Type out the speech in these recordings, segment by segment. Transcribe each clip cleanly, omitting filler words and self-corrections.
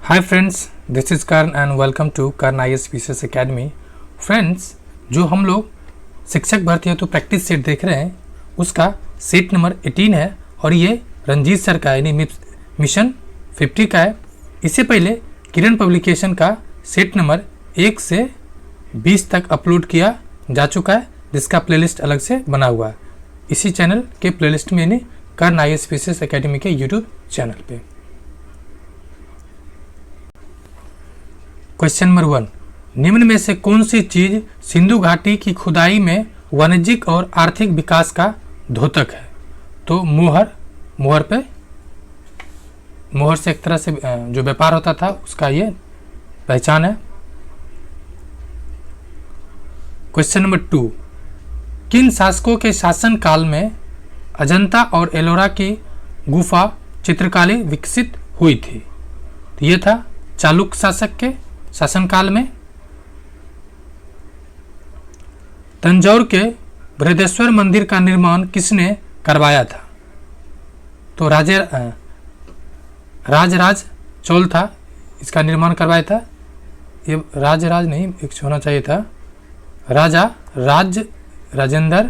Hi friends, this is Karn and welcome to Karn IAS PCS academy. Friends, जो हम लोग शिक्षक भर्ती है तो प्रैक्टिस सेट देख रहे हैं, उसका सेट नंबर 18 है और ये रंजीत सर का यानी मिशन 50 का है। इससे पहले किरण पब्लिकेशन का सेट नंबर 1 से 20 तक अपलोड किया जा चुका है, जिसका प्लेलिस्ट अलग से बना हुआ है इसी चैनल के प्लेलिस्ट में, यानी कर्ण IAS PCS अकेडमी के यूट्यूब चैनल पे। क्वेश्चन नंबर 1, निम्न में से कौन सी चीज सिंधु घाटी की खुदाई में वाणिज्यिक और आर्थिक विकास का द्योतक है? तो मोहर से एक तरह से जो व्यापार होता था उसका ये पहचान है। क्वेश्चन नंबर 2, किन शासकों के शासन काल में अजंता और एलोरा की गुफा चित्रकला विकसित हुई थी? तो ये था चालुक्य शासक के शासनकाल में। तंजौर के बृहदेश्वर मंदिर का निर्माण किसने करवाया था? तो राजराज चोल था, इसका निर्माण करवाया था। ये राजराज नहीं, एक होना चाहिए था राजेंद्र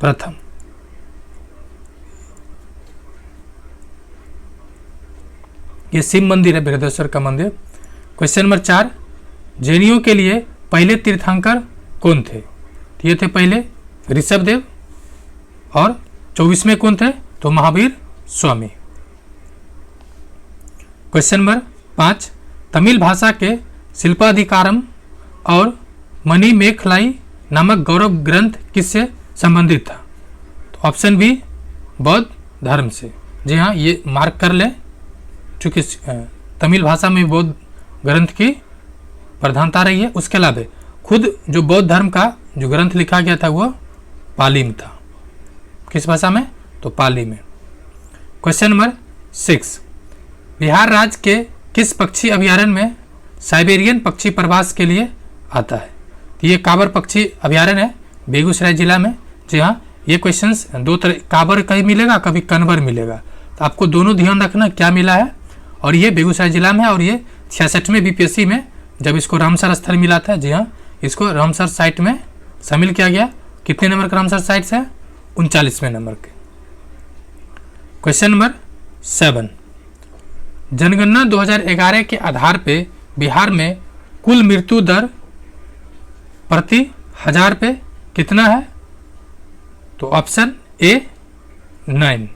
प्रथम। ये शिव मंदिर है, बृहदेश्वर का मंदिर। क्वेश्चन नंबर 4, जैनियों के लिए पहले तीर्थंकर कौन थे? तो ये थे पहले ऋषभदेव, और 24वें कौन थे? तो महावीर स्वामी। क्वेश्चन नंबर 5, तमिल भाषा के शिल्पाधिकारम और मणिमेखलाई नामक गौरव ग्रंथ किससे संबंधित था? तो ऑप्शन बी, बौद्ध धर्म से। जी हाँ, ये मार्क कर लें, चूँकि तमिल भाषा में बौद्ध ग्रंथ की प्रधानता रही है। उसके अलावा खुद जो बौद्ध धर्म का जो ग्रंथ लिखा गया था वो पाली में था। किस भाषा में? तो पाली में। क्वेश्चन नंबर 6, बिहार राज्य के किस पक्षी अभयारण्य में साइबेरियन पक्षी प्रवास के लिए आता है? तो ये काबर पक्षी अभयारण्य है बेगूसराय जिला में। जी हाँ, ये क्वेश्चंस दो तरह, काबर कहीं मिलेगा, कभी कन्वर मिलेगा, तो आपको दोनों ध्यान रखना क्या मिला है। और ये बेगूसराय जिला में है, और ये 66वें BPSC में जब इसको रामसर स्थल मिला था, जी हाँ, इसको रामसर साइट में शामिल किया गया। कितने नंबर का रामसर साइट है? 39वें नंबर के। क्वेश्चन नंबर 7, जनगणना 2011 के आधार पे बिहार में कुल मृत्यु दर प्रति 1000 पे कितना है? तो ऑप्शन ए 9।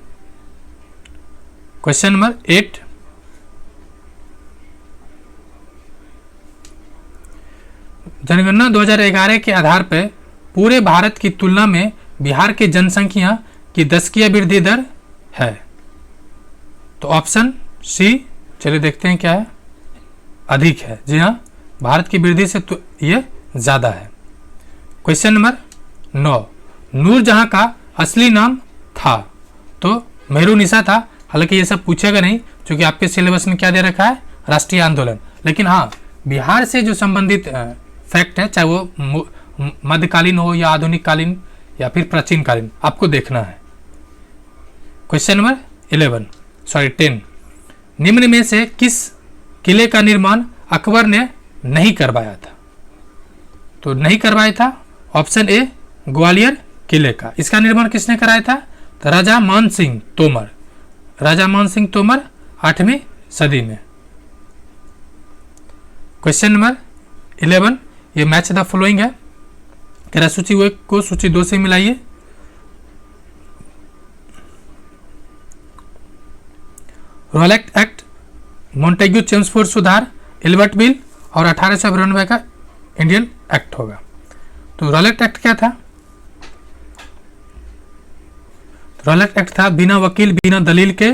क्वेश्चन नंबर 8, जनगणना 2011 के आधार पर पूरे भारत की तुलना में बिहार की जनसंख्या की 10वीं वृद्धि दर है? तो ऑप्शन सी, चलिए देखते हैं क्या है, अधिक है। जी हाँ, भारत की वृद्धि से तो ये ज़्यादा है। क्वेश्चन नंबर 9, नूरजहां का असली नाम था? तो मेहरुनिसा था। हालांकि ये सब पूछेगा नहीं, क्योंकि आपके सिलेबस में क्या दे रखा है? राष्ट्रीय आंदोलन। लेकिन हाँ, बिहार से जो संबंधित फैक्ट है, चाहे वो मध्यकालीन हो या आधुनिक कालीन या फिर प्राचीन कालीन, आपको देखना है। क्वेश्चन नंबर 10, निम्न में से किस किले का निर्माण अकबर ने नहीं करवाया था? तो नहीं करवाया था ऑप्शन ए, ग्वालियर किले का। इसका निर्माण किसने कराया था? तो राजा मान सिंह तोमर 8वीं सदी में। क्वेश्चन नंबर 11, ये मैच द फॉलोइंग है, कह रहा सूची 1 को सूची 2 से मिलाइए। रॉलेट एक्ट, मॉन्टेग्यू चेम्सफोर्ड सुधार, एल्बर्ट बिल और 1892 का इंडियन एक्ट होगा। तो रॉलेट एक्ट क्या था? रॉलेट एक्ट था बिना वकील बिना दलील के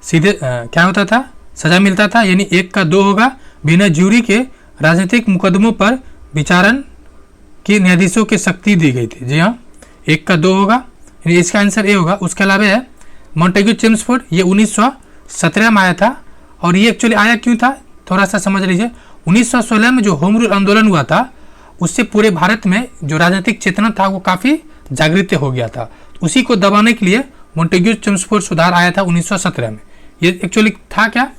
सीधे क्या होता था? सजा मिलता था, यानी 1 का 2 होगा। बिना ज्यूरी के राजनीतिक मुकदमों पर विचारण की न्यायाधीशों की शक्ति दी गई थी। जी हाँ, 1 का 2 होगा, यानी इसका आंसर ए होगा। उसके अलावा है मॉन्टेग्यू चेम्सफोर्ड, ये 1917 में आया था। और ये एक्चुअली आया क्यों था, थोड़ा सा समझ लीजिए। 1916 में जो होम रूल आंदोलन हुआ था, उससे पूरे भारत में जो राजनीतिक चेतना था वो काफ़ी जागृत हो गया था। उसी को दबाने के लिए मॉन्टेग्यू चेम्सफोर्ड सुधार आया था 1917 में। ये एक्चुअली था क्या?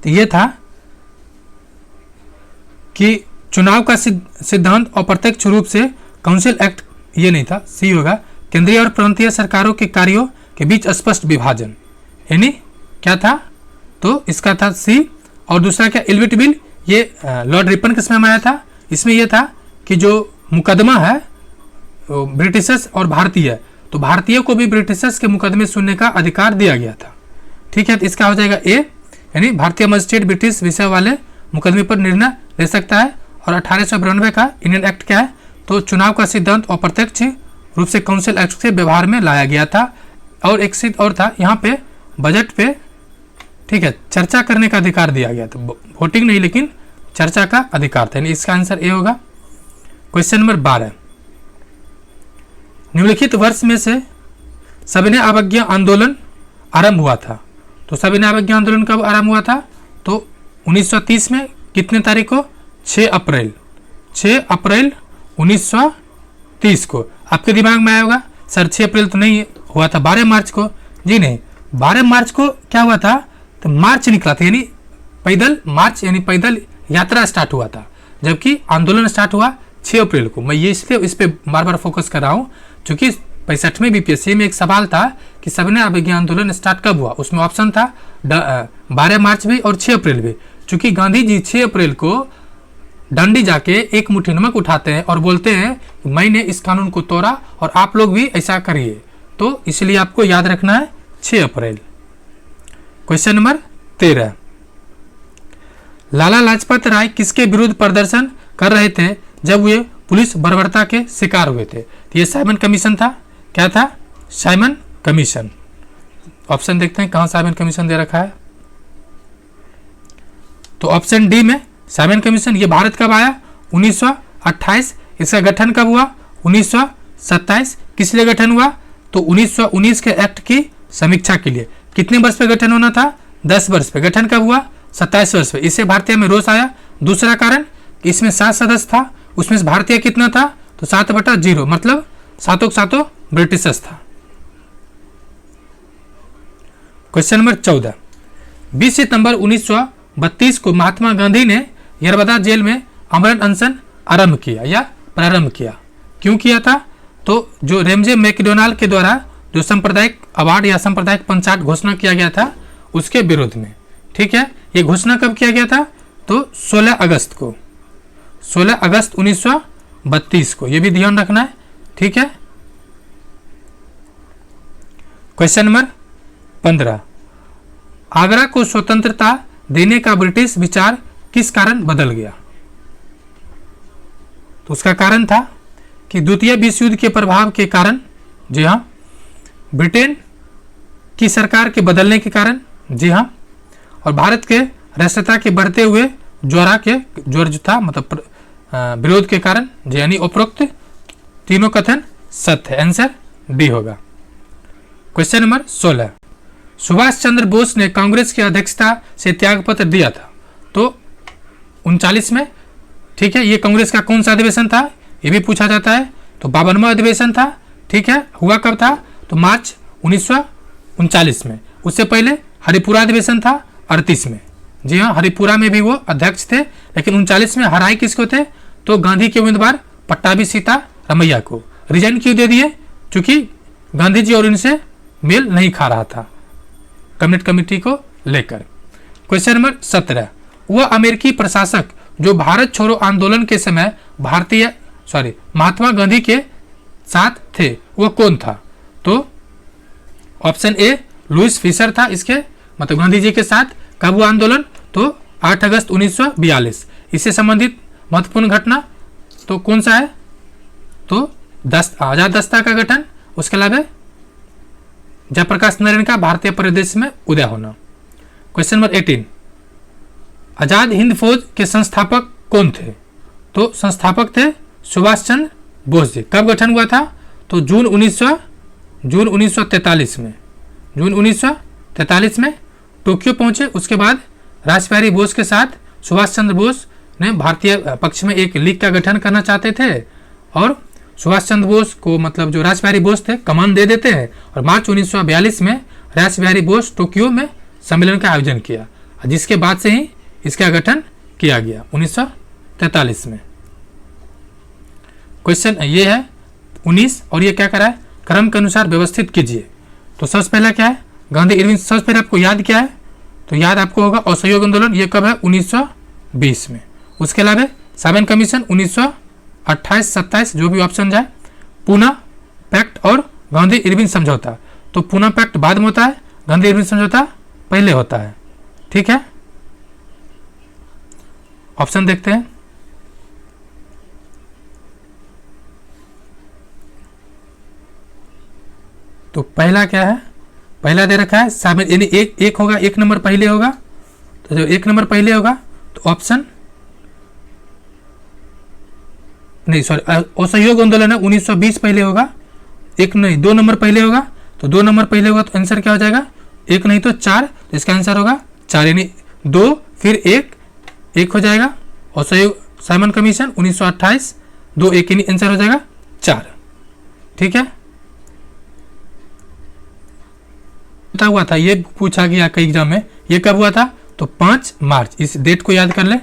तो ये था कि चुनाव का सिद्धांत अप्रत्यक्ष रूप से काउंसिल एक्ट, ये नहीं था, सी होगा केंद्रीय और प्रांतीय सरकारों के कार्यों के बीच स्पष्ट विभाजन, यानी क्या था, तो इसका था सी। और दूसरा क्या, इल्विट बिल, ये लॉर्ड रिपन के समय में आया था। इसमें यह था कि जो मुकदमा है ब्रिटिशर्स और भारतीय, तो भारतीय को भी ब्रिटिशर्स के मुकदमे सुनने का अधिकार दिया गया था। ठीक है, तो इसका हो जाएगा ए, यानी भारतीय मजिस्ट्रेट ब्रिटिश विषय वाले मुकदमे पर निर्णय ले सकता है। और 1892 का इंडियन एक्ट क्या है, तो चुनाव का सिद्धांत अप्रत्यक्ष रूप से काउंसिल एक्ट से व्यवहार में लाया गया था। और एक सिद्ध और था, यहाँ पे बजट पे, ठीक है, चर्चा करने का अधिकार दिया गया था, वोटिंग नहीं लेकिन चर्चा का अधिकार था, यानी इसका आंसर ए होगा। क्वेश्चन नंबर 12, निम्नलिखित वर्ष में से सविनय अवज्ञा आंदोलन आरंभ हुआ था। तो सविनय अवज्ञा आंदोलन कब आरंभ हुआ था, तो 1930 में कितने तारीख को, 6 अप्रैल 1930 को। आपके दिमाग में आया होगा सर 6 अप्रैल तो नहीं हुआ था, 12 मार्च को। जी नहीं, 12 मार्च को क्या हुआ था, तो मार्च निकला था, यानी पैदल मार्च, यानी पैदल यात्रा स्टार्ट हुआ था, जबकि आंदोलन स्टार्ट हुआ 6 अप्रैल को। मैं ये इसलिए इस पर बार बार फोकस कर रहा हूँ क्योंकि 65वें बीपीएससी में एक सवाल था कि सविनय अवज्ञा आंदोलन स्टार्ट कब हुआ। उसमें ऑप्शन था 12 मार्च भी और 6 अप्रैल भी। चूंकि गांधी जी 6 अप्रैल को डंडी जाके एक मुट्ठी नमक उठाते हैं और बोलते हैं मैंने इस कानून को तोड़ा और आप लोग भी ऐसा करिए, तो इसलिए आपको याद रखना है 6 अप्रैल। क्वेश्चन नंबर 13, लाला लाजपत राय किसके विरुद्ध प्रदर्शन कर रहे थे जब वे पुलिस बर्बरता के शिकार हुए थे। तो ये साइमन कमीशन था। क्या था, साइमन कमीशन। ऑप्शन देखते हैं कहां साइमन कमीशन दे रखा है, तो ऑप्शन डी में साइमन कमीशन। ये भारत कब आया, 1928। इसका गठन कब हुआ, 1927। किस लिए गठन हुआ, तो 1919 के एक्ट की समीक्षा के लिए। कितने वर्ष पे गठन होना था, 10 वर्ष पे। गठन कब हुआ, 27 वर्ष पे। इससे भारतीय में रोष आया। दूसरा कारण कि इसमें 7 सदस्य था, उसमें से भारतीय कितना था, तो 7/0, मतलब 7 ब्रिटिशर्स था। क्वेश्चन नंबर 14, 20 सितंबर 1932 को महात्मा गांधी ने यरबदा जेल में अमरण अनशन आरंभ किया या प्रारंभ किया। क्यों किया था, तो जो रेमजे मैकडोनाल्ड के द्वारा जो सांप्रदायिक अवार्ड या सांप्रदायिक पंचायत घोषणा किया गया था उसके विरोध में। ठीक है, ये घोषणा कब किया गया था, तो 16 अगस्त को, 16 अगस्त 1932 को। ये भी ध्यान रखना है। ठीक है, क्वेश्चन नंबर 15, आगरा को स्वतंत्रता देने का ब्रिटिश विचार किस कारण बदल गया। तो उसका कारण था कि द्वितीय विश्व युद्ध के प्रभाव के कारण, जी हाँ, ब्रिटेन की सरकार के बदलने के कारण, जी हाँ, और भारत के राष्ट्रीयता के बढ़ते हुए ज्वर जो था, मतलब विरोध के कारण, यानी उपरोक्त तीनों कथन सत्य है। आंसर डी होगा। क्वेश्चन नंबर 16, सुभाष चंद्र बोस ने कांग्रेस की अध्यक्षता से त्यागपत्र दिया था। तो 39 में। ठीक है, ये कांग्रेस का कौन सा अधिवेशन था, ये भी पूछा जाता है। तो 52वां अधिवेशन था। ठीक है, हुआ कब था, तो मार्च 1939 में। उससे पहले हरिपुरा अधिवेशन था 38 में। जी हाँ, हरिपुरा में भी वो अध्यक्ष थे, लेकिन 39 में हराए किसको थे, तो गांधी के उम्मीदवार पट्टाभी सीतारमैया को। रिजाइन क्यों दे दिए, क्योंकि गांधी जी और इनसे मेल नहीं खा रहा था कैबिनेट कमेटी को लेकर। क्वेश्चन नंबर 17, वह अमेरिकी प्रशासक जो भारत छोड़ो आंदोलन के समय महात्मा गांधी के साथ थे, वह कौन था। तो ऑप्शन ए लुइस फिशर था, इसके मतलब गांधी जी के साथ। कब हुआ आंदोलन, तो 8 अगस्त 1942। इससे संबंधित महत्वपूर्ण घटना तो कौन सा है, तो आजाद दस्ता का गठन, उसके अलावा जयप्रकाश नारायण का भारतीय परिदृश्य में उदय होना। क्वेश्चन नंबर 18, आजाद हिंद फौज के संस्थापक कौन थे। तो संस्थापक थे सुभाष चंद्र बोस जी। कब गठन हुआ था, तो जून 1943 में। जून 1943 में टोक्यो पहुंचे। उसके बाद रासबिहारी बोस के साथ सुभाष चंद्र बोस ने भारतीय पक्ष में एक लीग का गठन करना चाहते थे, और सुभाष चंद्र बोस को, मतलब जो रासबिहारी बोस थे, कमान दे देते हैं। और मार्च 1942 में रासबिहारी बोस टोक्यो में सम्मेलन का आयोजन किया। जिसके बाद से ही इसका गठन किया गया 1943 में। क्वेश्चन ये है 19 और ये क्या करा है, क्रम के अनुसार व्यवस्थित कीजिए। तो सबसे पहला क्या है, गांधी इरविन। सबसे पहले आपको याद क्या है, तो याद आपको होगा असहयोग आंदोलन, ये कब है 1920 में। उसके अलावा साइमन कमीशन 1928-27 जो भी ऑप्शन जाए, पूना पैक्ट और गांधी इरविन समझौता। तो पूना पैक्ट बाद में होता है, गांधी इरविन समझौता पहले होता है। ठीक है, ऑप्शन देखते हैं। तो पहला क्या है, पहला दे रखा है साइमन, यानी एक होगा, एक नंबर पहले होगा। तो जो एक नंबर पहले होगा तो ऑप्शन नहीं, सॉरी, असहयोग आंदोलन है 1920 पहले होगा, एक नहीं 2 नंबर पहले होगा। तो 2 नंबर पहले होगा तो आंसर क्या हो जाएगा, एक नहीं तो 4। तो इसका आंसर होगा 4, यानी 2 फिर 1 हो जाएगा। असहयोग साइमन कमीशन 1928, 2 1 यानी आंसर हो जाएगा 4। ठीक है, हुआ था, ये पूछा गया कई एग्जाम में, ये कब हुआ था, तो 5 मार्च, इस डेट को याद कर ले,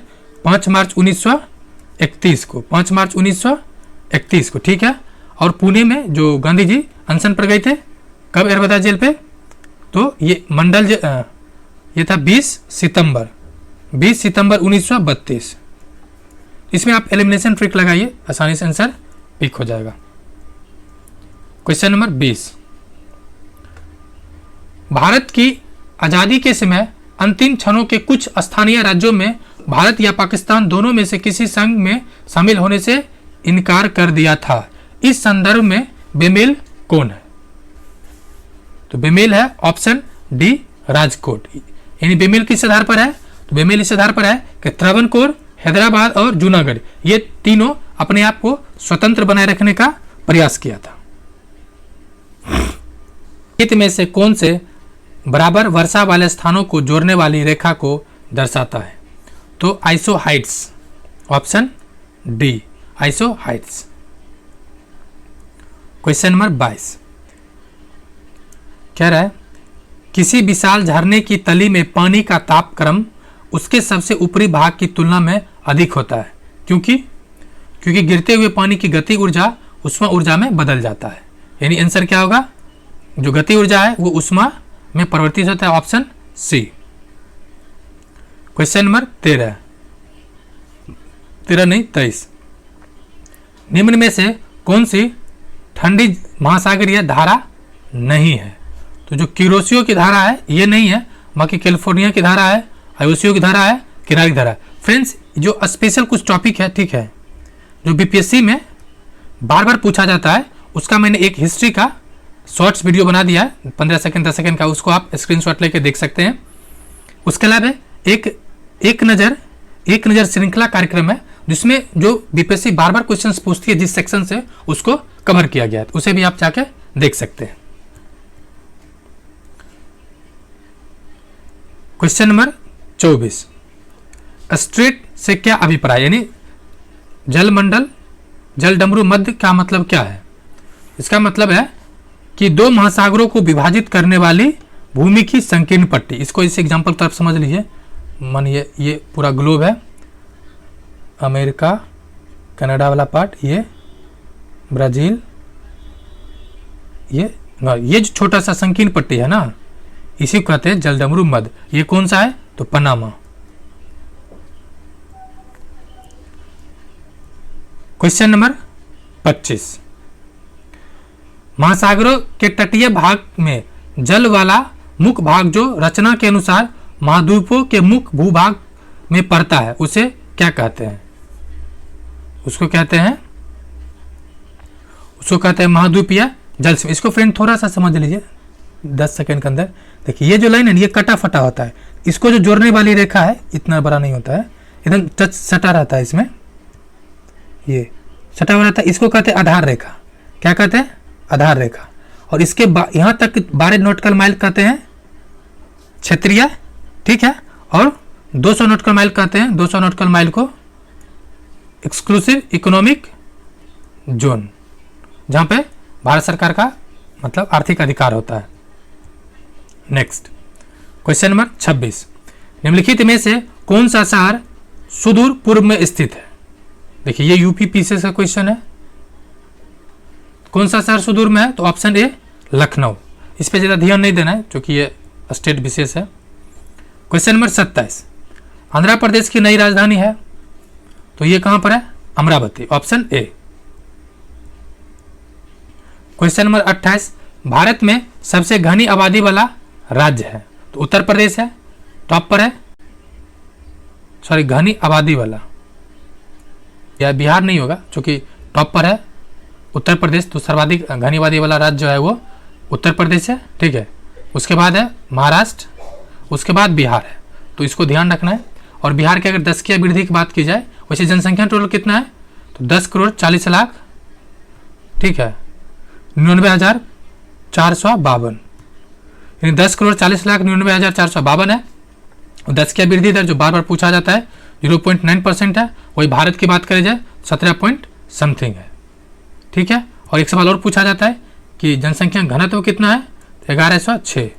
5 मार्च 1931 को, 5 मार्च 1931 को। ठीक है, और पुणे में जो गांधी जी अनशन पर गए थे, कब एरबदा जेल पे, तो ये मंडल ये था 20 सितंबर 1932। इसमें आप एलिमिनेशन ट्रिक लगाइए, आसानी से आंसर पिक हो जाएगा। क्वेश्चन नंबर 20, भारत की आज़ादी के समय अंतिम क्षणों के कुछ स्थानीय राज्यों में भारत या पाकिस्तान दोनों में से किसी संघ में शामिल होने से इनकार कर दिया था। इस संदर्भ में बेमेल कौन है, तो बेमेल है ऑप्शन डी राजकोट। यानी बेमेल किस आधार पर है, तो बेमेल इस आधार पर है कि त्रावणकोर, हैदराबाद और जूनागढ़ ये तीनों अपने आप को स्वतंत्र बनाए रखने का प्रयास किया था। हित में से कौन से बराबर वर्षा वाले स्थानों को जोड़ने वाली रेखा को दर्शाता है, तो आइसोहाइड्स, ऑप्शन डी आइसोहाइड्स। क्वेश्चन नंबर 22 कह रहा है, किसी विशाल झरने की तली में पानी का तापक्रम उसके सबसे ऊपरी भाग की तुलना में अधिक होता है, क्योंकि गिरते हुए पानी की गति ऊर्जा उष्मा ऊर्जा में बदल जाता है। यानी आंसर क्या होगा, जो गति ऊर्जा है वो उष्मा में परिवर्तित होता है, ऑप्शन सी। क्वेश्चन नंबर 23 निम्न में से कौन सी ठंडी महासागरीय धारा नहीं है, तो जो क्यूरोसियो की धारा है ये नहीं है, बाकी कैलिफोर्निया की धारा है, आयोसियो की धारा है, किनारी धारा। फ्रेंड्स, जो स्पेशल कुछ टॉपिक है, ठीक है, जो बीपीएससी में बार बार पूछा जाता है, उसका मैंने एक हिस्ट्री का शॉर्ट्स वीडियो बना दिया है 15 सेकंड 10 सेकंड का, उसको आप स्क्रीनशॉट लेके देख सकते हैं। उसके अलावा एक नज़र श्रृंखला कार्यक्रम है जिसमें जो बीपीएससी बार बार क्वेश्चंस पूछती है जिस सेक्शन से, उसको कवर किया गया है, उसे भी आप जाके देख सकते हैं। क्वेश्चन नंबर 24 स्ट्रेट से क्या अभिप्राय, यानी जलमंडल जलडमरू मध्य का मतलब क्या है। इसका मतलब है कि दो महासागरों को विभाजित करने वाली भूमि की संकीर्ण पट्टी। इसको इस एग्जांपल तरफ समझ लीजिए, मानिए ये पूरा ग्लोब है, अमेरिका कनाडा वाला पार्ट, ये ब्राजील, ये जो छोटा सा संकीर्ण पट्टी है ना, इसी को कहते हैं जलडमरू मध्य। ये कौन सा है, तो पनामा। क्वेश्चन नंबर 25 महासागरों के तटीय भाग में जल वाला मुख्य भाग जो रचना के अनुसार महाद्वीपों के मुख्य भूभाग में पड़ता है उसे क्या कहते हैं, उसको कहते हैं महाद्वीपीय जल सीमा। इसको फ्रेंड थोड़ा सा समझ लीजिए 10 सेकंड के अंदर। देखिए ये जो लाइन है ये कटा फटा होता है, इसको जो जोड़ने वाली रेखा है इतना बड़ा नहीं होता है, एकदम टच सटा रहता है, इसमें ये सटा हुआ रहता है, इसको कहते हैं आधार रेखा। क्या कहते हैं, आधार रेखा। और इसके यहाँ तक 12 नॉटिकल माइल कहते हैं क्षेत्रीय, ठीक है, और 200 नॉटिकल माइल कहते हैं, 200 नॉटिकल माइल को एक्सक्लूसिव इकोनॉमिक जोन, जहाँ पे भारत सरकार का आर्थिक अधिकार होता है। नेक्स्ट क्वेश्चन नंबर 26 निम्नलिखित में से कौन सा शहर सुदूर पूर्व में स्थित है? देखिए ये यूपी पीसीएस का क्वेश्चन है। कौन सा शहर सुदूर में है? तो ऑप्शन ए लखनऊ। इस पे ज़्यादा ध्यान नहीं देना है क्योंकि ये स्टेट विशेष है। क्वेश्चन नंबर 27, आंध्र प्रदेश की नई राजधानी है, तो ये कहां पर है? Amravati, option A. Question number 28, Bharat में सबसे घनी आबादी वाला राज्य है, तो उत्तर प्रदेश है, टॉप पर है। सॉरी, घनी आबादी वाला, या बिहार नहीं होगा क्योंकि टॉप पर है उत्तर प्रदेश, तो सर्वाधिक घनी आबादी वाला राज्य जो है वो उत्तर प्रदेश है, ठीक है। उसके बाद है महाराष्ट्र, उसके बाद बिहार है, तो इसको ध्यान रखना है। और बिहार के अगर 10 की वृद्धि की बात की जाए, वैसे जनसंख्या टोटल कितना है? तो 10,40,00,000, ठीक है, 99,452, यानी 10,40,00,99,452 है। और 10 की वृद्धि दर जो बार बार पूछा जाता है 0.9% है, वही भारत की बात करें जाए 17 पॉइंट समथिंग है, ठीक है। और एक सवाल और पूछा जाता है कि जनसंख्या घनत्व कितना है? 1106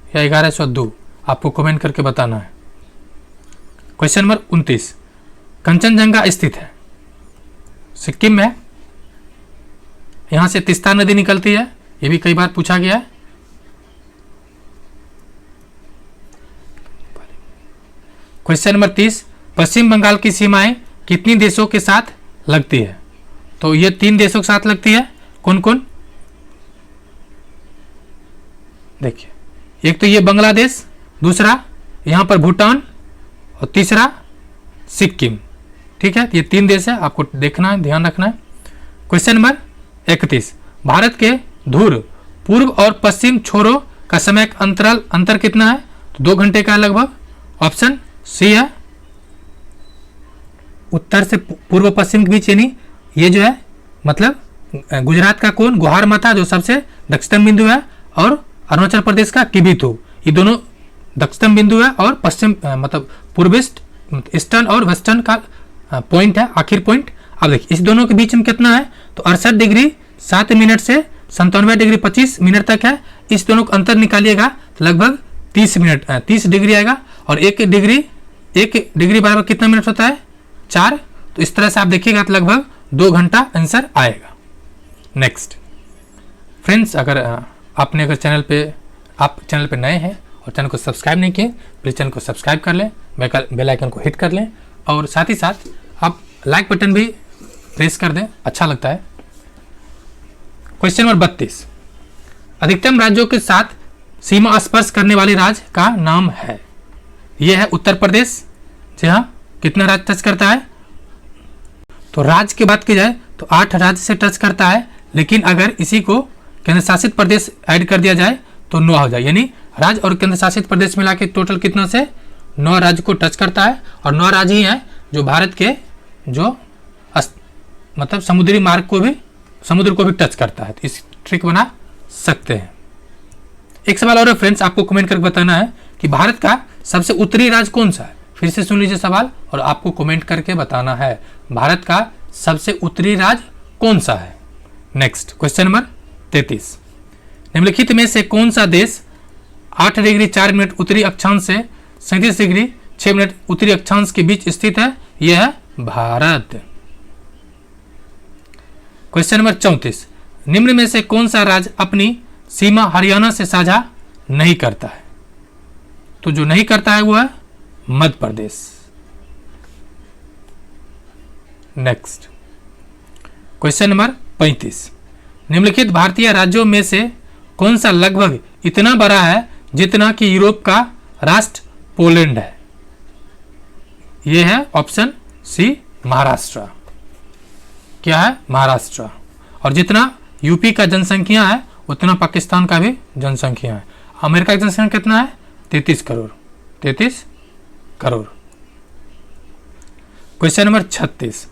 या 1102, आपको कमेंट करके बताना है। क्वेश्चन नंबर 29, कंचनजंगा स्थित है सिक्किम में, यहां से तीस्ता नदी निकलती है, यह भी कई बार पूछा गया है। क्वेश्चन नंबर 30, पश्चिम बंगाल की सीमाएं कितनी देशों के साथ लगती है? तो ये 3 देशों के साथ लगती है। कौन कौन? देखिए, एक तो ये बांग्लादेश, दूसरा यहां पर भूटान और तीसरा सिक्किम, ठीक है। ये 3 देश है, आपको देखना है, ध्यान रखना है। क्वेश्चन नंबर 31, भारत के ध्रुव पूर्व और पश्चिम छोरों का समय अंतर कितना है? तो 2 घंटे का लगभग, ऑप्शन सी है। उत्तर से पूर्व पश्चिम के बीच, यानी ये जो है मतलब गुजरात का कौन? गुहारमाथा जो सबसे दक्षिणतम बिंदु है, और अरुणाचल प्रदेश का किबिथु, ये दोनों दक्षिणतम बिंदु है, और पश्चिम मतलब पूर्विस्ट ईस्टर्न और वेस्टर्न का पॉइंट है, आखिर पॉइंट। अब देखिए इस दोनों के बीच में कितना है? तो 68 डिग्री 7 मिनट से 97 डिग्री 25 मिनट तक है। इस दोनों का अंतर निकालिएगा तो लगभग 30 डिग्री आएगा, और 1 डिग्री बराबर कितना मिनट होता है? 4। तो इस तरह से आप देखिएगा तो लगभग 2 घंटा आंसर आएगा। नेक्स्ट फ्रेंड्स, अगर आपने चैनल पे नए हैं और चैनल को सब्सक्राइब नहीं किए, प्लीज़ चैनल को सब्सक्राइब कर लें, बेल आइकन को हिट कर लें, और साथ ही साथ आप लाइक बटन भी प्रेस कर दें, अच्छा लगता है। क्वेश्चन नंबर 32, अधिकतम राज्यों के साथ सीमा स्पर्श करने वाले राज्य का नाम है। यह है उत्तर प्रदेश। जी हाँ, कितना राज्य टच करता है? तो राज्य की बात की जाए तो 8 राज्य से टच करता है, लेकिन अगर इसी को केंद्र शासित प्रदेश ऐड कर दिया जाए तो 9 हो जाए, यानी राज्य और केंद्र शासित प्रदेश मिला के टोटल कितना से 9 राज्य को टच करता है। और 9 राज्य ही हैं जो भारत के जो मतलब समुद्र को भी टच करता है। तो इस ट्रिक बना सकते हैं। एक सवाल और है फ्रेंड्स, आपको कमेंट करके बताना है कि भारत का सबसे उत्तरी राज्य कौन सा है। फिर से सुन लीजिए सवाल, और आपको कमेंट करके बताना है भारत का सबसे उत्तरी राज्य कौन सा है। नेक्स्ट क्वेश्चन नंबर 33, निम्नलिखित में से कौन सा देश 8 डिग्री 4 मिनट उत्तरी अक्षांश से 37 डिग्री 6 मिनट उत्तरी अक्षांश के बीच स्थित है? यह है भारत। क्वेश्चन नंबर 34, निम्न में से कौन सा राज्य अपनी सीमा हरियाणा से साझा नहीं करता है? तो जो नहीं करता है वो है Madhya Pradesh. Next question number 35, निम्नलिखित भारतीय राज्यों में से कौन सा लगभग इतना बड़ा है जितना कि यूरोप का राष्ट्र पोलैंड है? यह है ऑप्शन सी महाराष्ट्र। क्या है? महाराष्ट्र। और जितना यूपी का जनसंख्या है उतना पाकिस्तान का भी जनसंख्या है। अमेरिका की जनसंख्या कितना है? 33 करोड़। 33 करोड़। क्वेश्चन नंबर 36,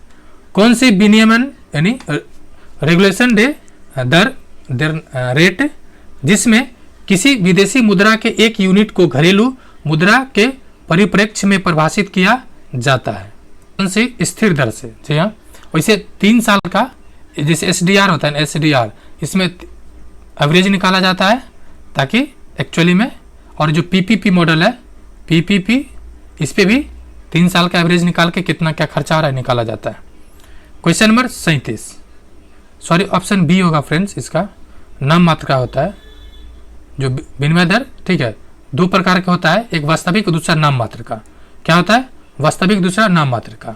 कौन सी विनियमन यानी रेगुलेशन दर रेट जिसमें किसी विदेशी मुद्रा के एक यूनिट को घरेलू मुद्रा के परिप्रेक्ष्य में परिभाषित किया जाता है? कौन सी स्थिर दर से? जी हाँ, वैसे 3 साल का जैसे SDR होता है ना, SDR, इसमें एवरेज निकाला जाता है ताकि एक्चुअली में, और जो पीपीपी मॉडल है, पीपीपी, इस पे भी 3 साल का एवरेज निकाल के कितना क्या खर्चा आ रहा है निकाला जाता है। Question number 37, sorry option B होगा फ्रेंड्स, इसका नाम मात्र का होता है जो विनिमय दर, ठीक है, 2 प्रकार का होता है, एक वास्तविक और दूसरा नाम मात्र का। क्या होता है? वास्तविक, दूसरा नाम मात्र का।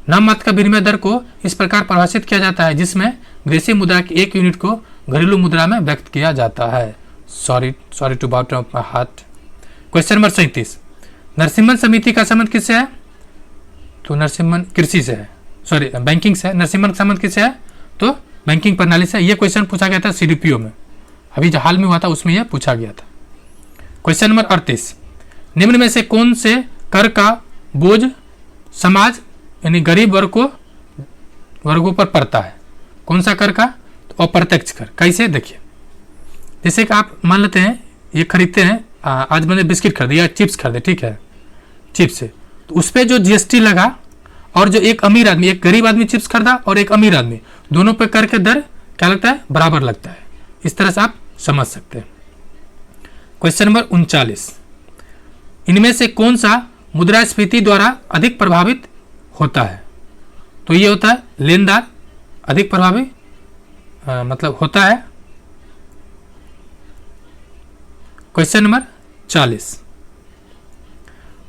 नाम मात्र का विनिमय दर को इस प्रकार परिभाषित किया जाता है जिसमें विदेशी मुद्रा की 1 यूनिट को घरेलू मुद्रा में व्यक्त किया जाता है। Sorry to bottom of my heart. Question number 37, Narasimhan समिति का संबंध किससे है? तो नरसिम्हन कृषि से है, सॉरी बैंकिंग से है। नरसिम्हन का संबंध किससे है? तो बैंकिंग प्रणाली से। ये क्वेश्चन पूछा गया था सीडीपीओ में, अभी जो हाल में हुआ था उसमें यह पूछा गया था। क्वेश्चन नंबर 38, निम्न में से कौन से कर का बोझ समाज यानी गरीब वर्गों पर पड़ता है? कौन सा कर का? तो अप्रत्यक्ष कर। कैसे? देखिए, जैसे कि आप मान लेते हैं ये खरीदते हैं, आज मैंने बिस्किट खरीदे या चिप्स खरीदे, ठीक है, चिप्स से, तो उस पर जो जीएसटी लगा, और जो एक अमीर आदमी, एक गरीब आदमी चिप्स खरीदा और एक अमीर आदमी, दोनों पे कर के दर क्या लगता है? बराबर लगता है। इस तरह से आप समझ सकते हैं। क्वेश्चन नंबर 39, इनमें से कौन सा मुद्रास्फीति द्वारा अधिक प्रभावित होता है? तो ये होता है लेनदार अधिक प्रभावी मतलब होता है। क्वेश्चन नंबर 40,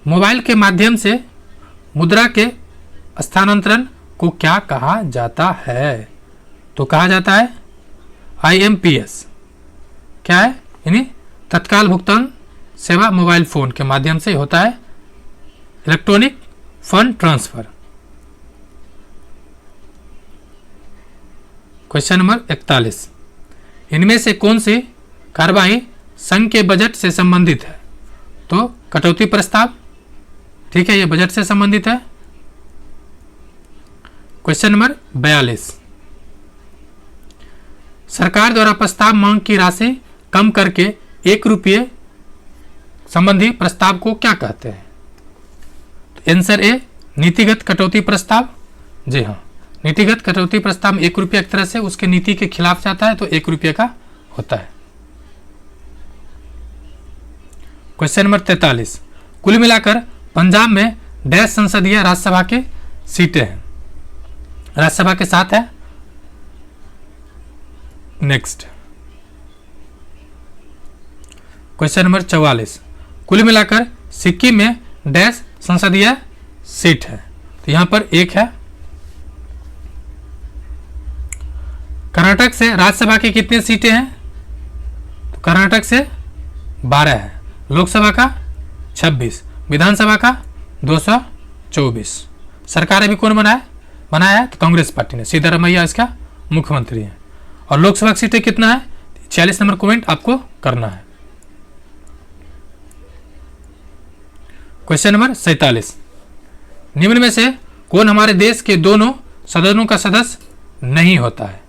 मोबाइल के माध्यम से मुद्रा के स्थानांतरण को क्या कहा जाता है? तो कहा जाता है IMPS। क्या है? यानी तत्काल भुगतान सेवा मोबाइल फोन के माध्यम से होता है, electronic fund transfer. Question number 41, इनमें से कौन सी कार्यवाही संघ के बजट से संबंधित है? तो कटौती प्रस्ताव, ठीक है, ये बजट से संबंधित है। क्वेश्चन नंबर 42, सरकार द्वारा प्रस्ताव मांग की राशि कम करके 1 रुपये संबंधी प्रस्ताव को क्या कहते हैं? तो आंसर ए, नीतिगत कटौती प्रस्ताव। जी हाँ, नीतिगत कटौती प्रस्ताव 1 रुपया एक तरह से उसके नीति के खिलाफ जाता है, तो 1 रुपये का होता है। क्वेश्चन नंबर 43, कुल मिलाकर पंजाब में डैश संसदीय राज्यसभा के सीटें हैं? राज्यसभा के साथ है। नेक्स्ट क्वेश्चन नंबर 44, कुल मिलाकर सिक्किम में डैश संसदीय सीट है? तो यहां पर 1 है। कर्नाटक से राज्यसभा की कितनी सीटें हैं? तो कर्नाटक से 12 है। लोकसभा का 26, विधानसभा का 224। सरकार अभी कौन बनाया है? तो कांग्रेस पार्टी ने, सिद्धारमैया इसका मुख्यमंत्री है। और लोकसभा की सीटें कितना है? 46 नंबर कमेंट आपको करना है। क्वेश्चन नंबर 47, निम्न में से कौन हमारे देश के दोनों सदनों का सदस्य नहीं होता है?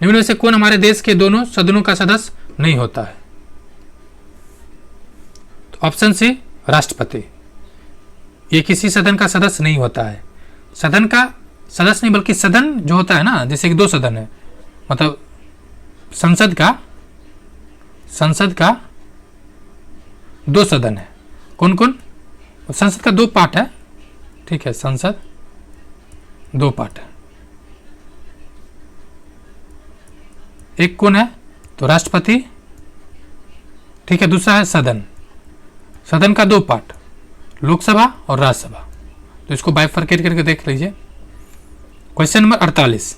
निम्न में से कौन हमारे देश के दोनों सदनों का सदस्य नहीं होता है? तो ऑप्शन सी, राष्ट्रपति। ये किसी सदन का सदस्य नहीं होता है। सदन का सदस्य नहीं, बल्कि सदन जो होता है ना, जैसे कि 2 सदन है, मतलब संसद का 2 सदन है। कौन कौन? संसद का 2 पार्ट है, ठीक है, संसद 2 पार्ट है। एक कौन है? तो राष्ट्रपति, ठीक है, दूसरा है सदन। सदन का 2 पार्ट, लोकसभा और राज्यसभा। तो इसको बाइफरकेट करके देख लीजिए। क्वेश्चन नंबर 48,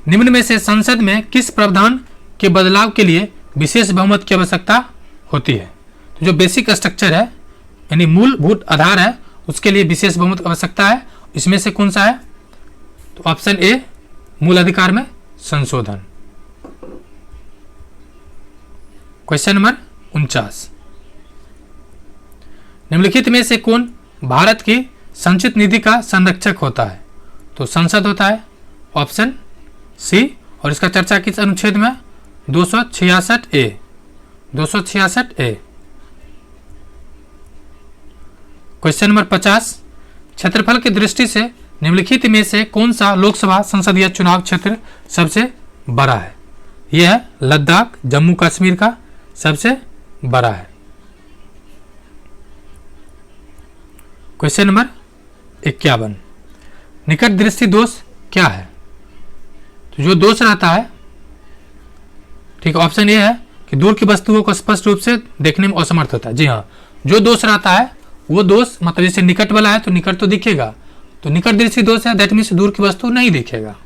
निम्न में से संसद में किस प्रावधान के बदलाव के लिए विशेष बहुमत की आवश्यकता होती है? तो जो बेसिक स्ट्रक्चर है यानी मूलभूत आधार है, उसके लिए विशेष बहुमत की आवश्यकता है। इसमें से कौन सा है? तो ऑप्शन ए, मूल अधिकार में संशोधन। क्वेश्चन नंबर 49, निम्नलिखित में से कौन भारत की संचित निधि का संरक्षक होता है? तो संसद होता है, ऑप्शन सी। और इसका चर्चा किस अनुच्छेद में? 266 ए। 266 ए। क्वेश्चन नंबर 50, क्षेत्रफल की दृष्टि से निम्नलिखित में से कौन सा लोकसभा संसदीय चुनाव क्षेत्र सबसे बड़ा है? यह है लद्दाख जम्मू कश्मीर का सबसे बड़ा है। क्वेश्चन नंबर 51, निकट दृष्टि दोष क्या है? तो जो दोष रहता है, ठीक है, ऑप्शन ए है कि दूर की वस्तुओं को स्पष्ट रूप से देखने में असमर्थ होता है। जी हाँ, जो दोष रहता है वो दोष मतलब जैसे निकट वाला है तो निकट तो दिखेगा, तो निकट दृष्टि दोष है, दैट मीन्स दूर की वस्तु नहीं दिखेगा।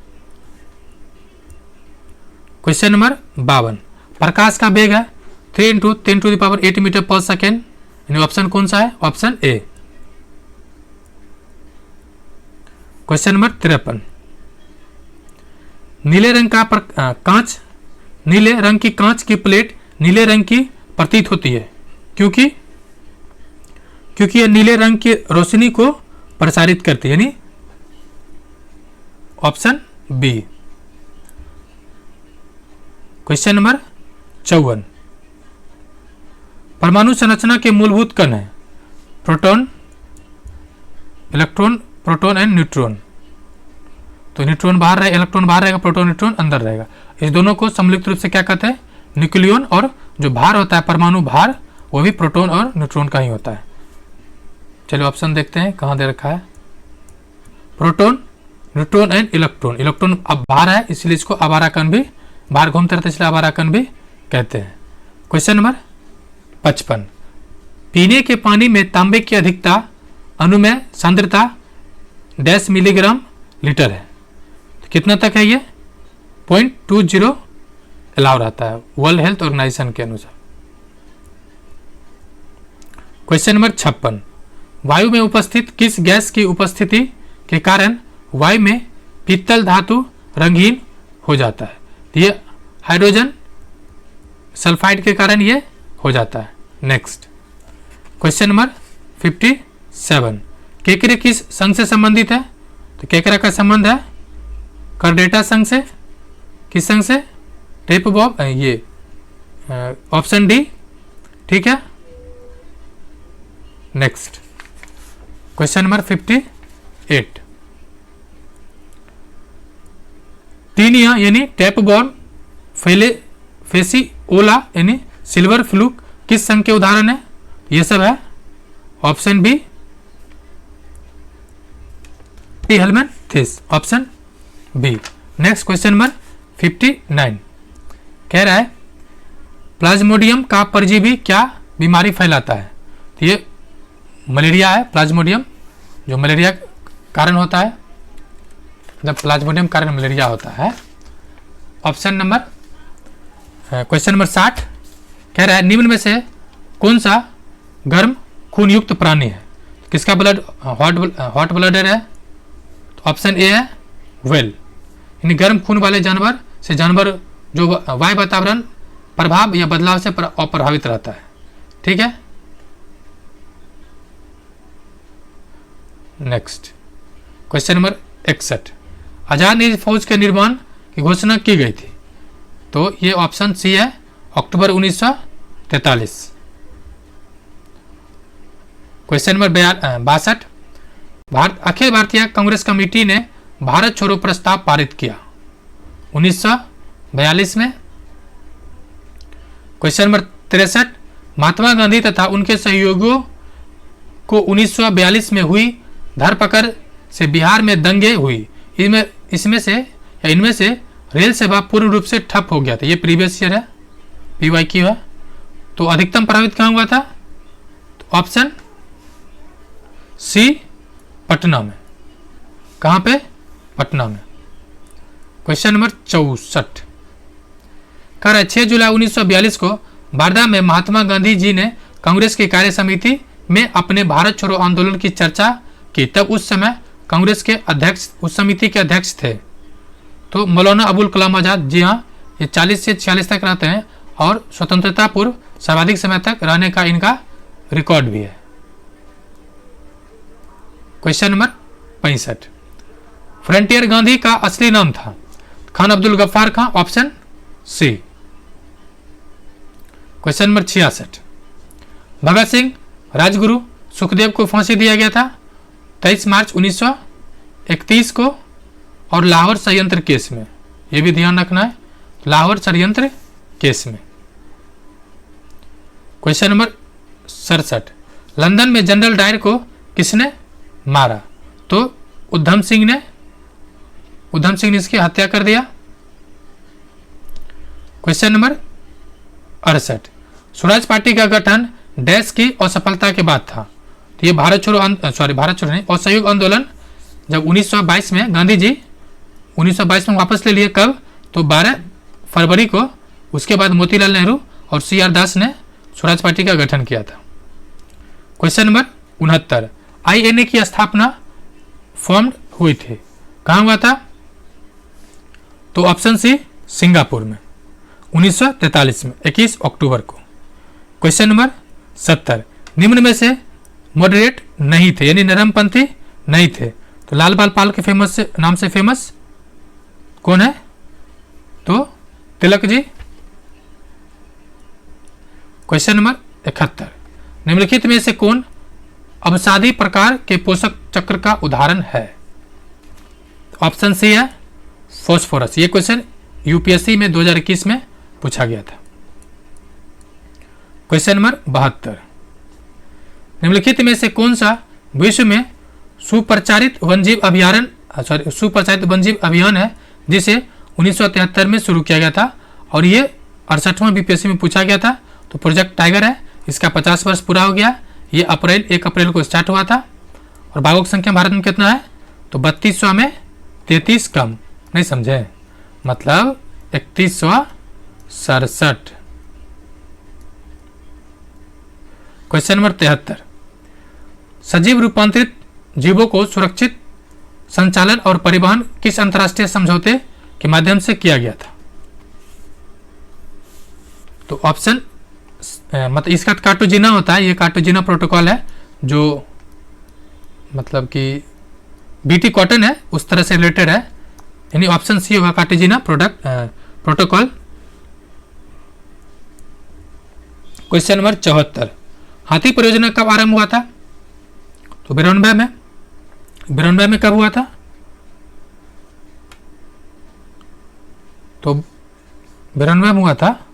क्वेश्चन नंबर 52, प्रकाश का वेग है 3 × 10⁸ मीटर पर सेकेंड, यानी ऑप्शन कौन सा है? Option A. क्वेश्चन नंबर 53, नीले रंग का कांच, नीले रंग की कांच की प्लेट नीले रंग की प्रतीत होती है क्योंकि यह नीले रंग की रोशनी को प्रसारित करती है, यानी ऑप्शन बी। क्वेश्चन नंबर 54, परमाणु संरचना के मूलभूत कण है proton, electron, proton and neutron. तो न्यूट्रॉन बाहर रहेगा, इलेक्ट्रॉन बाहर रहेगा, प्रोटॉन न्यूट्रॉन अंदर रहेगा। इस दोनों को सम्मिलित रूप से क्या कहते हैं? न्यूक्लियन। और जो भार होता है परमाणु भार, वो भी प्रोटॉन और न्यूट्रॉन का ही होता है। चलिए ऑप्शन देखते हैं कहाँ दे रखा है। Proton, neutron and electron. Electron अब बाहर है इसलिए इसको आवारा कण भी, बाहर घूमते रहते इसलिए आवारा कण भी कहते हैं। क्वेश्चन नंबर 55, पीने के पानी में तांबे की अधिकता अनुमेय सांद्रता डैश मिलीग्राम लीटर है, तो कितना तक है ये? 0.20 अलाउ रहता है वर्ल्ड हेल्थ ऑर्गेनाइजेशन के अनुसार। क्वेश्चन नंबर 56, वायु में उपस्थित किस गैस की उपस्थिति के कारण वायु में पीतल धातु रंगहीन हो जाता है? तो ये हाइड्रोजन सल्फाइड के कारण ये हो जाता है। नेक्स्ट क्वेश्चन नंबर 57, केकरे किस संघ से संबंधित है? तो केकरा का संबंध है कार्डेटा संघ से। किस संघ से? टेप बॉब, ये ऑप्शन डी, ठीक है। नेक्स्ट क्वेश्चन नंबर 58, टीनिया यानी टेप बॉर्न, फेसिओला यानी सिल्वर फ्लूक किस संघ के उदाहरण है? ये सब है option B, helminthes, option B. Next question number 59, कह रहा है प्लाज्मोडियम का परजीवी क्या बीमारी फैलाता है? तो ये मलेरिया है। प्लाज्मोडियम जो मलेरिया कारण होता है, जब प्लाज्मोडियम कारण मलेरिया होता है। ऑप्शन नंबर क्वेश्चन नंबर 60 कह रहा है निम्न में से कौन सा गर्म खून युक्त प्राणी है? किसका ब्लड हॉट ब्लडर है? तो ऑप्शन ए है व्हेल, यानी गर्म खून वाले जानवर से जानवर जो वायु वातावरण प्रभाव या बदलाव से अप्रभावित रहता है, ठीक है। Next question number 61, Azad Hind फौज के निर्माण की घोषणा की गई थी? तो ये ऑप्शन सी है अक्टूबर 1943। Question number 62, Akhil Bharatiya Congress committee ने भारत छोड़ो प्रस्ताव पारित किया 1942 में। क्वेश्चन नंबर 63, महात्मा गांधी तथा उनके सहयोगियों को 1942 में हुई धरपकड़ से बिहार में दंगे हुई, इनमें से रेल सेवा पूर्ण रूप से ठप हो गया था। ये प्रीवियस ईयर है, PYQ है। तो अधिकतम प्रभावित कहाँ हुआ था? तो ऑप्शन सी, पटना में। कहाँ पे? पटना में। क्वेश्चन नंबर 64 कह रहा है 6 जुलाई 1942 को वार्धा में महात्मा गांधी जी ने कांग्रेस की कार्य समिति में अपने भारत छोड़ो आंदोलन की चर्चा की। तब उस समय कांग्रेस के अध्यक्ष, उस समिति के अध्यक्ष थे तो मौलाना अबुल कलाम आजाद। जी हाँ, ये 40 से 46 तक रहते हैं और स्वतंत्रता पूर्व सर्वाधिक समय तक रहने का इनका रिकॉर्ड भी है। क्वेश्चन नंबर 65, फ्रंटियर गांधी का असली नाम था? खान अब्दुल गफ्फार खां, option C. Question number 66, Bhagat Singh, Rajguru, Sukhdev को फांसी दिया गया था 23 मार्च 1931 को और लाहौर संयंत्र केस में, यह भी ध्यान रखना है। लाहौर षड्यंत्र केस में। क्वेश्चन नंबर 67, लंदन में जनरल डायर को किसने मारा? तो उधम सिंह ने इसकी हत्या कर दिया। क्वेश्चन नंबर 68, स्वराज पार्टी का गठन डैश की असफलता के बाद था। तो ये भारत छोड़ो नहीं, असहयोग आंदोलन जब 1922 में गांधी जी 1922 में वापस ले लिए, कब? तो 12 फरवरी को। उसके बाद मोतीलाल नेहरू और CR दास ने स्वराज पार्टी का गठन किया था। क्वेश्चन नंबर 69, INA की स्थापना फॉर्म हुई थी, कहाँ हुआ था? तो ऑप्शन सी, सिंगापुर में 1943 में 21 अक्टूबर को। क्वेश्चन नंबर 70, निम्न में से मॉडरेट नहीं थे, यानी नरमपंथी नहीं थे। तो लाल बाल पाल के नाम से फेमस कौन है? तो तिलक जी। क्वेश्चन नंबर 71, निम्नलिखित में से कौन अवसादी प्रकार के पोषक चक्र का उदाहरण है? ऑप्शन सी है फॉस्फोरस। ये क्वेश्चन UPSC में 2021 में पूछा गया था। क्वेश्चन नंबर 72, निम्नलिखित में से कौन सा विश्व में सुप्रचारित वन्यजीव अभियान है जिसे 1973 में शुरू किया गया था और ये 68वां BPSC में पूछा गया था? तो प्रोजेक्ट टाइगर है। इसका 50 वर्ष पूरा हो गया। ये 1 अप्रैल को स्टार्ट हुआ था। और बाघों की संख्या भारत में कितना है? तो 3200 में 33 कम। नहीं समझे? मतलब 3167। क्वेश्चन नंबर 73, सजीव रूपांतरित जीवों को सुरक्षित संचालन और परिवहन किस अंतर्राष्ट्रीय समझौते के माध्यम से किया गया था? तो ऑप्शन मतलब इसका कार्टोजिना होता है। ये कार्टोजिना प्रोटोकॉल है जो मतलब कि BT कॉटन है उस तरह से रिलेटेड है, यानी ऑप्शन सी होगा कार्टोजिना प्रोटोकॉल। क्वेश्चन नंबर 74, हाथी परियोजना कब आरंभ हुआ था? तो 92 में। 92 में कब हुआ था? तो 92 में हुआ था।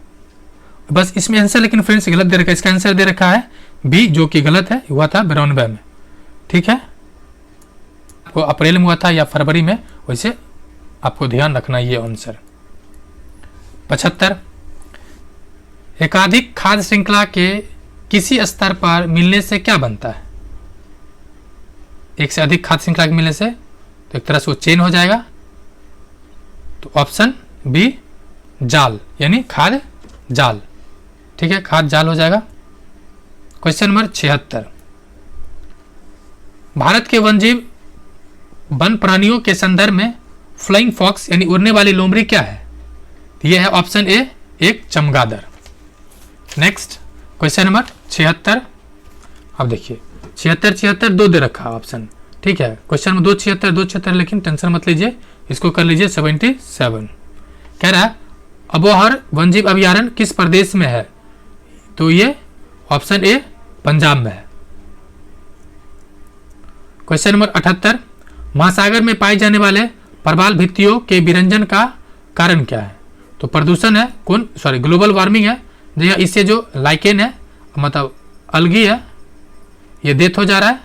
बस इसमें आंसर लेकिन फ्रेंड्स गलत दे रखा है। इसका आंसर दे रखा है बी, जो कि गलत है। हुआ था 92 में। ठीक है, आपको अप्रैल में हुआ था या फरवरी में, वैसे आपको ध्यान रखना ये आंसर। 75, एकाधिक खाद्य श्रृंखला के किसी स्तर पर मिलने से क्या बनता है? एक से अधिक खाद्य श्रृंखला के मिलने से तो एक तरह से वो चेन हो जाएगा। तो ऑप्शन बी, जाल, यानी खाद्य जाल। ठीक है, खाद्य जाल हो जाएगा। क्वेश्चन नंबर 76, भारत के वन प्राणियों के संदर्भ में फ्लाइंग फॉक्स यानी उड़ने वाली लोमड़ी क्या है? यह है ऑप्शन ए, एक चमगादड़। Next question number 76। अब देखिए 76 दो दे रखा ऑप्शन। ठीक है, क्वेश्चन नंबर 276, लेकिन टेंशन मत लीजिए, इसको कर लीजिए 77। कह रहा है अबोहर वन्यजीव अभयारण्य किस प्रदेश में है? तो ये ऑप्शन ए, पंजाब में है। क्वेश्चन नंबर 78, महासागर में पाए जाने वाले प्रवाल भित्तियों के विरंजन का कारण क्या है? तो प्रदूषण है, ग्लोबल वार्मिंग है, या इससे जो लाइकेन है मतलब अलगी है ये डेथ हो जा रहा है,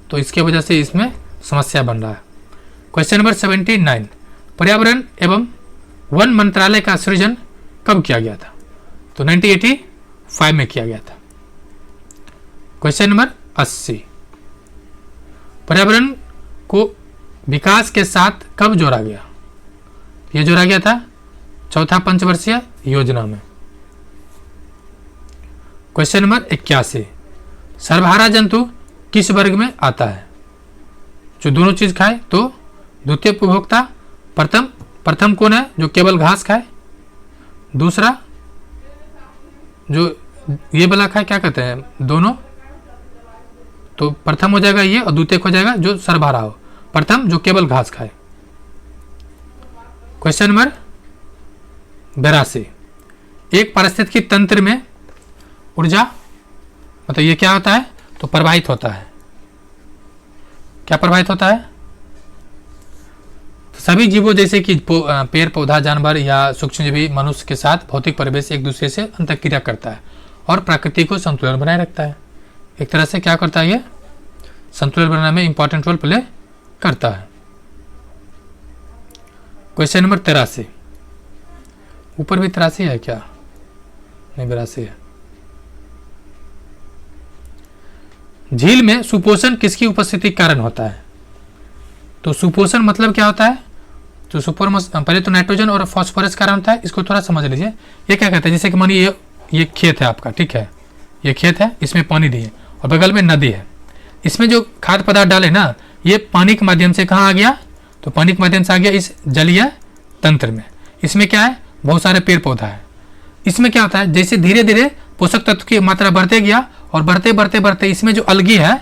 तो इसके वजह से इसमें समस्या बन रहा है। क्वेश्चन नंबर 79, पर्यावरण एवं वन मंत्रालय का सृजन कब किया गया था? तो 1985 में किया गया था। क्वेश्चन नंबर 80, पर्यावरण को विकास के साथ कब जोड़ा गया? यह जोड़ा गया था चौथा पंचवर्षीय योजना में। क्वेश्चन नंबर 81, सर्वहारा जंतु किस वर्ग में आता है? जो दोनों चीज खाए। तो द्वितीय उपभोक्ता, प्रथम कौन है जो केवल घास खाए, दूसरा जो ये वाला खाए, क्या कहते हैं दोनों, तो प्रथम हो जाएगा ये और द्वितीय हो जाएगा जो सर्वहारा हो, प्रथम जो केवल घास खाए। क्वेश्चन नंबर 82, एक पारिस्थितिकी तंत्र में ऊर्जा मतलब ये क्या होता है? तो प्रवाहित होता है। क्या प्रवाहित होता है? तो सभी जीवों जैसे कि पेड़ पौधा जानवर या सूक्ष्मजीवी मनुष्य के साथ भौतिक परिवेश एक दूसरे से अंतःक्रिया करता है और प्रकृति को संतुलन बनाए रखता है। एक तरह से क्या करता है, ये संतुलन बनाने में इंपॉर्टेंट रोल प्ले करता है। क्वेश्चन नंबर 83, ऊपर भी 83 है क्या? नहीं, 82 है। झील में सुपोषण किसकी उपस्थिति के कारण होता है? तो सुपोषण मतलब क्या होता है? तो पहले तो नाइट्रोजन और फास्फोरस कारण होता है, इसको थोड़ा समझ लीजिए। ये क्या कहता है, जैसे कि मानिए ये खेत है आपका, ठीक है, ये खेत है, इसमें पानी दिए और बगल में नदी है। इसमें जो खाद्य पदार्थ डाले ना, ये पानी के माध्यम से कहाँ आ गया? तो पानी के माध्यम से आ गया इस जलीय तंत्र में। इसमें क्या है? बहुत सारे पेड़ पौधा है। इसमें क्या होता है, जैसे धीरे धीरे पोषक तत्व की मात्रा बढ़ते गया और बढ़ते बढ़ते बढ़ते इसमें जो अलगी है,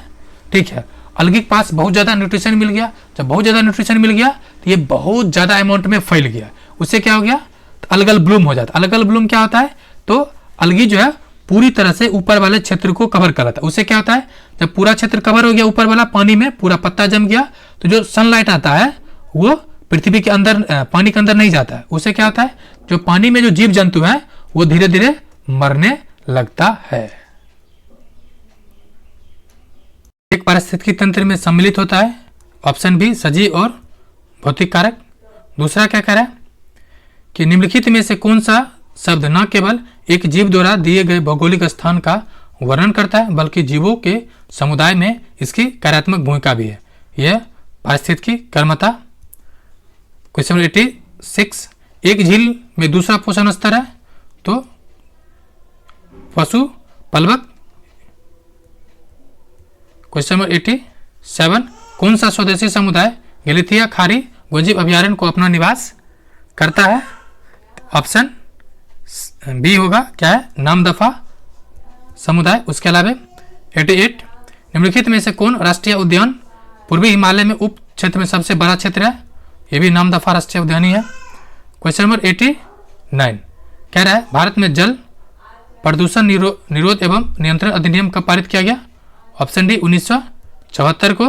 ठीक है, अलगी के पास बहुत ज़्यादा न्यूट्रिशन मिल गया। जब बहुत ज़्यादा न्यूट्रिशन मिल गया तो ये बहुत ज़्यादा अमाउंट में फैल गया। उससे क्या हो गया? तो अलगल ब्लूम हो जाता है। अलगल ब्लूम क्या होता है? तो अलगी जो है पूरी तरह से ऊपर वाले क्षेत्र को कवर कर लेता है। उससे क्या होता है, जब पूरा क्षेत्र कवर हो गया ऊपर वाला पानी में, पूरा पत्ता जम गया, तो जो सनलाइट आता है वो पृथ्वी के अंदर, पानी के अंदर नहीं जाता है। उससे क्या होता है, जो पानी में जो जीव जंतु है वो धीरे धीरे मरने लगता है। एक पारिस्थितिकी तंत्र में सम्मिलित होता है। ऑप्शन बी सजीव और भौतिक कारक। दूसरा क्या कह रहा है कि निम्नलिखित में से कौन सा शब्द न केवल एक जीव द्वारा दिए गए भौगोलिक स्थान का वर्णन करता है बल्कि जीवों के समुदाय में इसकी कार्यात्मक भूमिका भी है। यह पारिस्थितिकी कर्मता। क्वेश्चन नंबर 86, एक झील में दूसरा पोषण स्तर है तो पशु पलवक। क्वेश्चन नंबर 87, कौन सा स्वदेशी समुदाय गैलिथिया खाड़ी वन्यजीव अभयारण्य को अपना निवास करता है? ऑप्शन बी होगा, क्या है? नामदफा समुदाय। उसके अलावा 88, निम्नलिखित में से कौन राष्ट्रीय उद्यान पूर्वी हिमालय में उप क्षेत्र में सबसे बड़ा क्षेत्र है? यह भी नामदफा राष्ट्रीय उद्यान ही है। क्वेश्चन नंबर 89 कह रहा है भारत में जल प्रदूषण निरोध एवं नियंत्रण अधिनियम कब पारित किया गया? ऑप्शन डी 1974 को।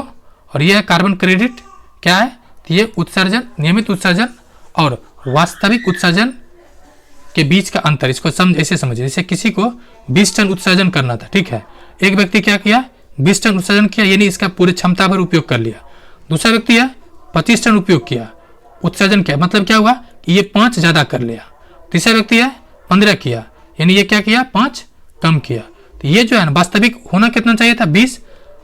और यह है कार्बन क्रेडिट। क्या है? तो ये उत्सर्जन, नियमित उत्सर्जन और वास्तविक उत्सर्जन के बीच का अंतर, इसको ऐसे समझिए, जैसे किसी को 20 टन उत्सर्जन करना था, ठीक है, एक व्यक्ति क्या किया, 20 टन उत्सर्जन किया, यानी इसका पूरी क्षमता भर उपयोग कर लिया। दूसरा व्यक्ति है 25 टन उपयोग किया, उत्सर्जन किया, मतलब क्या हुआ कि ये 5 ज़्यादा कर लिया। तीसरा व्यक्ति है 15 किया, यानी ये क्या किया, 5 कम किया। तो ये जो है ना, वास्तविक होना कितना चाहिए था 20,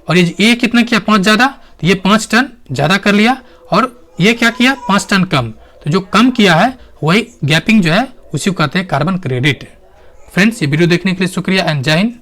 और ये कितना किया, 5 ज़्यादा, तो ये 5 टन ज़्यादा कर लिया, और ये क्या किया, 5 टन कम। तो जो कम किया है वही गैपिंग जो है उसी को कहते हैं कार्बन क्रेडिट। फ्रेंड्स, ये वीडियो देखने के लिए शुक्रिया एंड जय हिंद।